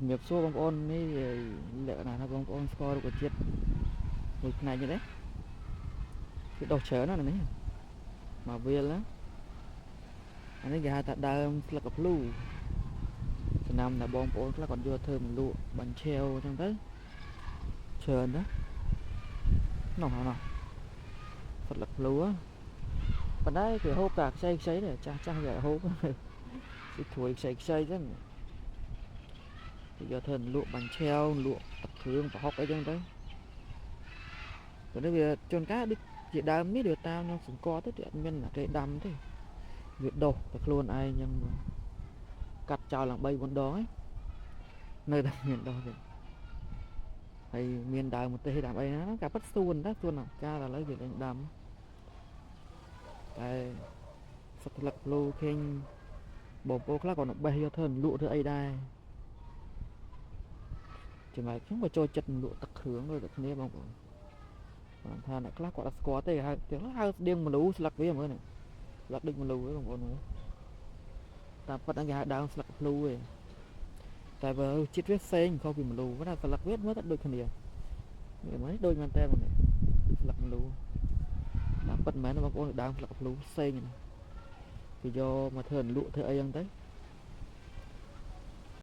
ជំរាបសួរបងប្អូននេះលក្ខណៈថាបងប្អូនស្គាល់រុក្ខជាតិមួយផ្នែកនេះដែរវាដុះច្រើនណាស់នេះមកវាលណាអានេះគេហៅថាដើមស្លឹកកភ្លូចំណាំតែបងប្អូនខ្លះគាត់យកធ្វើមកលក់បាញ់ឆាវអញ្ចឹងទៅច្រើនណានោះស្លឹកភ្លូប៉ុន្តែគេហូបតែខ្ចីទេចាស់គេហូបគឺធួយខ្ចីចឹងគេយកធ្វើលក់បាញ់ឆាវលក់ទឹកគ្រឿងប្រហុកអីចឹងទៅព្រោះវាជួនកាលដូចជាដើមនេះវាតាមខ្ញុំសង្កត់ទៅអត់មានគេដាំទេវាដុះតែខ្លួនឯងចឹងកាត់ចោលឡើង3 4ដងấyនៅតែមានដុះទៀតហើយមានដើមម្ទេសដើមអីណាកាប៉ិតសួនកាលឥឡូវគេđangដាំតែស្លឹកភ្លូឃើញបងប្អូនខ្លះcònបេះយកធ្វើលក់ធ្វើអីដែរចំណែកខ្ញុំក៏ចូលចិត្តលក់ទឹកគ្រឿងដូចតែគ្នាបងប្អូនបានថាអ្នកខ្លះគាត់អត់ស្គាល់ទេហៅស្តៀងម្លូស្លឹកវាមើលនេះស្លឹកដូចម្លូហ្នឹងបងប្អូនមើលតាមពិតហ្នឹងគេហៅដើមស្លឹកភ្លូឯងតែបើជាតិវាផ្សេងខុសពីម្លូណាស្លឹកវាមើលតែដូចគ្នានេះមើលដូចមែនតើនេះស្លឹកម្លូតាមពិតមែនបងប្អូនដើមស្លឹកភ្លូផ្សេងគេយកមកធ្វើលក់ធ្វើអីហ្នឹងទៅ